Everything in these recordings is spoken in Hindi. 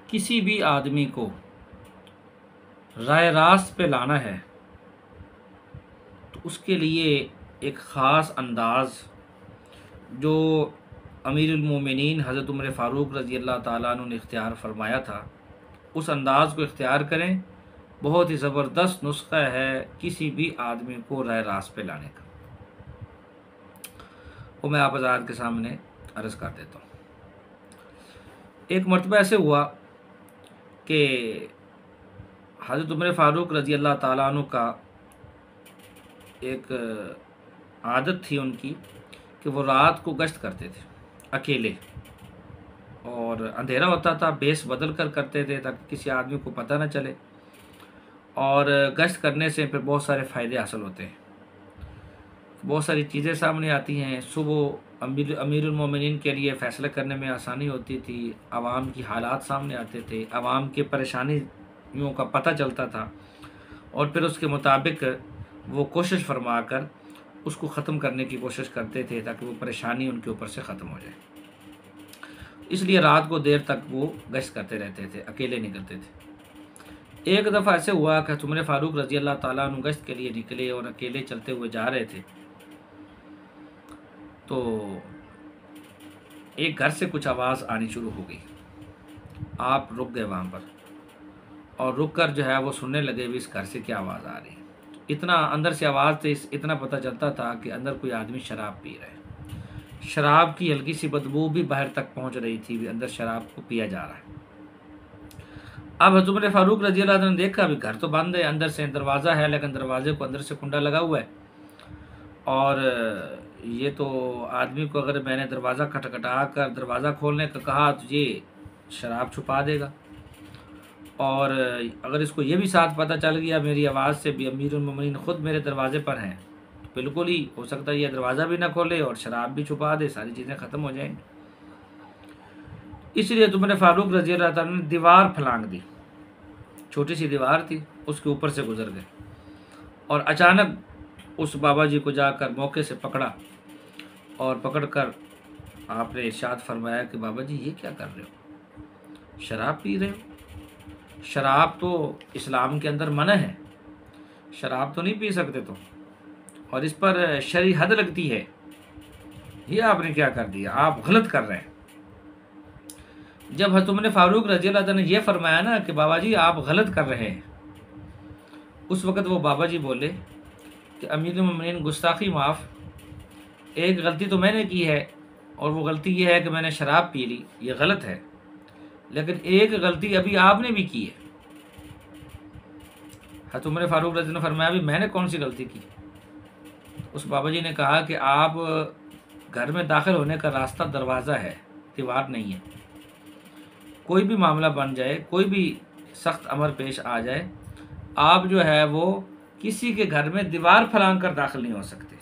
किसी भी आदमी को राय रास्त पे लाना है तो उसके लिए एक ख़ास अंदाज़ जो अमीरुल मोमिनीन हज़रत उमर फ़ारूक रज़ी अल्लाह ताला अन्हु ने इख्तियार फरमाया था, उस अंदाज़ को इख्तियार करें। बहुत ही ज़बरदस्त नुस्खा है किसी भी आदमी को राय रास्त पे लाने का। वो मैं आप हज़रात के सामने अर्ज़ कर देता हूँ। एक मरतबा ऐसे हुआ कि हज़रत उमर फ़ारूक रज़ी अल्लाह ताला अन्हु का एक आदत थी उनकी कि वो रात को गश्त करते थे अकेले, और अंधेरा होता था, बेस बदल कर करते थे ताकि किसी आदमी को पता न चले। और गश्त करने से फिर बहुत सारे फ़ायदे हासिल होते हैं, बहुत सारी चीज़ें सामने आती हैं। सुबह अमीरुल मोमिनीन के लिए फ़ैसला करने में आसानी होती थी, आवाम की हालात सामने आते थे, आवाम की परेशानियों का पता चलता था, और फिर उसके मुताबिक वो कोशिश फरमा कर उसको ख़त्म करने की कोशिश करते थे ताकि वो परेशानी उनके ऊपर से ख़त्म हो जाए। इसलिए रात को देर तक वो गश्त करते रहते थे, अकेले निकलते थे। एक दफ़ा ऐसे हुआ कि उमर फ़ारूक रज़ी अल्लाह ताला अन्हु गश्त के लिए निकले और अकेले चलते हुए जा रहे थे, तो एक घर से कुछ आवाज़ आनी शुरू हो गई। आप रुक गए वहाँ पर, और रुक कर जो है वो सुनने लगे भी इस घर से क्या आवाज़ आ रही है। इतना अंदर से आवाज़ थे, इतना पता चलता था कि अंदर कोई आदमी शराब पी रहा है। शराब की हल्की सी बदबू भी बाहर तक पहुँच रही थी, भी अंदर शराब को पिया जा रहा है। अब हज़रत उमर फ़ारूक रज़ी अल्लाह अन्हु ने देखा अभी घर तो बंद है, अंदर से दरवाज़ा है लेकिन दरवाजे को अंदर से कुंडा लगा हुआ है, और ये तो आदमी को अगर मैंने दरवाज़ा खटखटा कर दरवाज़ा खोलने का कहा तो ये शराब छुपा देगा, और अगर इसको ये भी साथ पता चल गया मेरी आवाज़ से भी अमीरुल मोमिनीन ख़ुद मेरे दरवाज़े पर हैं, तो बिल्कुल ही हो सकता है ये दरवाज़ा भी ना खोले और शराब भी छुपा दे, सारी चीज़ें ख़त्म हो जाएंगी। इसलिए उमर फ़ारूक रज़ी अल्लाह ताला ने दीवार फलांग दी, छोटी सी दीवार थी, उसके ऊपर से गुजर गए और अचानक उस बाबा जी को जाकर मौके से पकड़ा, और पकड़कर आपने इरशाद फरमाया कि बाबा जी ये क्या कर रहे हो, शराब पी रहे हो। शराब तो इस्लाम के अंदर मना है, शराब तो नहीं पी सकते तो, और इस पर शरई हद लगती है, ये आपने क्या कर दिया, आप गलत कर रहे हैं। जब हज़रत उमर फ़ारूक रज़ी अल्लाह ताला ने यह फरमाया ना कि बाबा जी आप गलत कर रहे हैं, उस वक़्त वो बाबा जी बोले कि अमीरुल मोमिनीन गुस्ताखी माफ़, एक गलती तो मैंने की है और वो गलती ये है कि मैंने शराब पी ली, ये गलत है, लेकिन एक गलती अभी आपने भी की है। हज़रत उमर फ़ारूक रज़ी ने फरमाया अभी मैंने कौन सी गलती की। उस बाबा जी ने कहा कि आप घर में दाखिल होने का रास्ता दरवाज़ा है, दीवार नहीं है। कोई भी मामला बन जाए, कोई भी सख्त अमर पेश आ जाए, आप जो है वो किसी के घर में दीवार फलांग कर दाखिल नहीं हो सकते।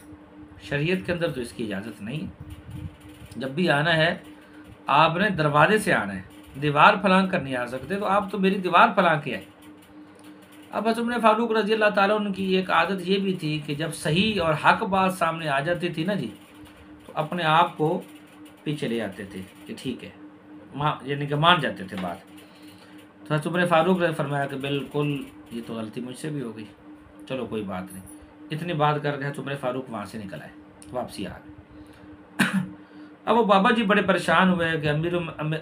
शरीयत के अंदर तो इसकी इजाज़त नहीं है। जब भी आना है आपने दरवाजे से आना है, दीवार फलांग कर नहीं आ सकते, तो आप तो मेरी दीवार फलांग के आए। अब हज़रत उमर फ़ारूक रज़ी अल्लाह ताला उनकी एक आदत ये भी थी कि जब सही और हक बात सामने आ जाती थी ना जी, तो अपने आप को पीछे ले आते थे कि ठीक है, यानी कि मान जाते थे बात। तो हज़रत उमर फ़ारूक ने फरमाया कि बिल्कुल ये तो गलती मुझसे भी हो गई, चलो कोई बात नहीं। इतनी बात करके हज़रत उमर फ़ारूक वहाँ से निकल आए, वापसी आ गए। अब वो बाबा जी बड़े परेशान हुए कि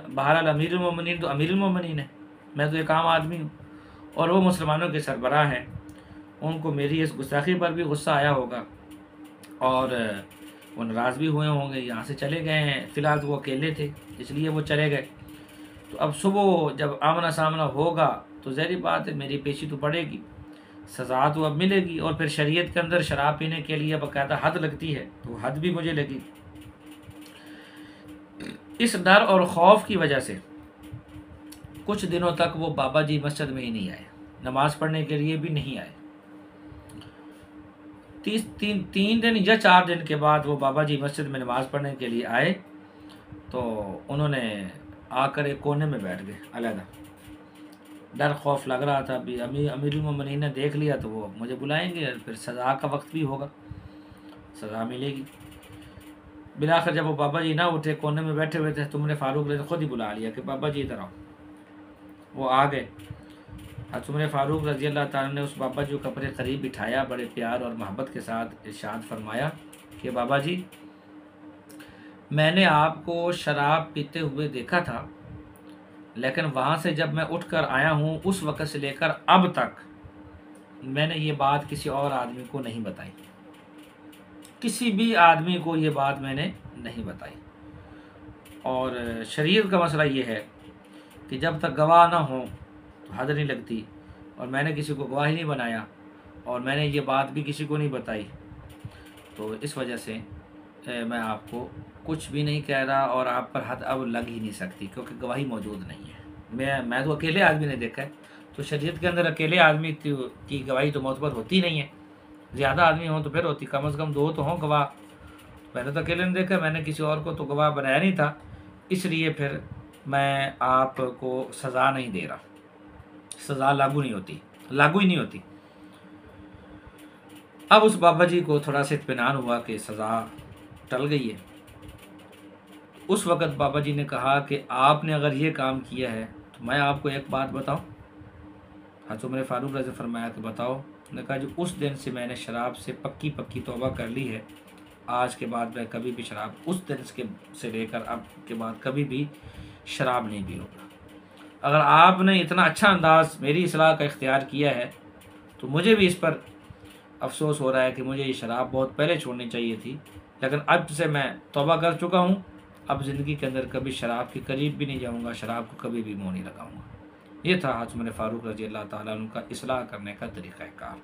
बहरहाल अमीरुल मोमिनीन तो अमीरुल मोमिनीन है, मैं तो एक आम आदमी हूँ, और वो मुसलमानों के सरबराह हैं, उनको मेरी इस गुस्ताखी पर भी गुस्सा आया होगा और वो नाराज़ भी हुए होंगे, यहाँ से चले गए हैं। फ़िलहाल तो वो अकेले थे इसलिए वो चले गए। तो अब सुबह जब आमना सामना होगा तो ज़ाहिर बात है मेरी पेशी तो पड़ेगी, सज़ा तो अब मिलेगी, और फिर शरीयत के अंदर शराब पीने के लिए बाकायदा हद लगती है, तो हद भी मुझे लगी। इस डर और खौफ की वजह से कुछ दिनों तक वो बाबा जी मस्जिद में ही नहीं आए, नमाज़ पढ़ने के लिए भी नहीं आए। तीन दिन या 4 दिन के बाद वो बाबा जी मस्जिद में नमाज़ पढ़ने के लिए आए, तो उन्होंने आकर एक कोने में बैठ गए अलहदा। डर खौफ लग रहा था, अभी अमीरुल मोमिनीन ने देख लिया तो वो मुझे बुलाएंगे, फिर सज़ा का वक्त भी होगा, सज़ा मिलेगी। बिलाखिर जब वो बाबा जी ना उठे, कोने में बैठे हुए थे, तुमने फ़ारूक ने खुद ही बुला लिया कि बाबा जी इधर आओ। वो आ गए। हज़रत उमर फ़ारूक रज़ी अल्लाह ताला ने उस बाबा जी को अपने करीब बिठाया, बड़े प्यार और मोहब्बत के साथ इरशाद फरमाया कि बाबा जी, मैंने आपको शराब पीते हुए देखा था, लेकिन वहाँ से जब मैं उठकर आया हूँ उस वक़्त से लेकर अब तक मैंने ये बात किसी और आदमी को नहीं बताई, किसी भी आदमी को ये बात मैंने नहीं बताई। और शरीयत का मसला ये है कि जब तक गवाह ना हो तो हद नहीं लगती, और मैंने किसी को गवाह ही नहीं बनाया और मैंने ये बात भी किसी को नहीं बताई, तो इस वजह से मैं आपको कुछ भी नहीं कह रहा और आप पर हद अब लग ही नहीं सकती, क्योंकि गवाही मौजूद नहीं है। मैं तो अकेले आदमी ने देखा है, तो शरीयत के अंदर अकेले आदमी की गवाही तो मोतबर होती नहीं है। ज़्यादा आदमी हो तो फिर होती, कम से कम 2 तो हों गवाह। मैंने तो अकेले नहीं देखा, मैंने किसी और को तो गवाह बनाया नहीं था, इसलिए फिर मैं आपको सज़ा नहीं दे रहा। सज़ा लागू नहीं होती, लागू ही नहीं होती। अब उस बाबा जी को थोड़ा सा इत्मीनान हुआ कि सज़ा टल गई है। उस वक़्त बाबा जी ने कहा कि आपने अगर ये काम किया है तो मैं आपको एक बात बताऊं। हज़रत उमर फ़ारूक रज़ी फरमाया कि बताओ। ने कहा जी, उस दिन से मैंने शराब से पक्की पक्की तौबा कर ली है, आज के बाद मैं कभी भी शराब, उस दिन से लेकर अब के बाद कभी भी शराब नहीं पीऊँगा। अगर आपने इतना अच्छा अंदाज मेरी इस्लाह का इख्तियार किया है तो मुझे भी इस पर अफसोस हो रहा है कि मुझे ये शराब बहुत पहले छोड़नी चाहिए थी, लेकिन अब से मैं तौबा कर चुका हूँ। अब ज़िंदगी के अंदर कभी शराब के करीब भी नहीं जाऊँगा, शराब को कभी भी मुँह नहीं लगाऊँगा। ये था हज़रत उमर फ़ारूक रज़ी अल्लाह ताला अन्हु का इस्लाह करने का तरीक़ाकार।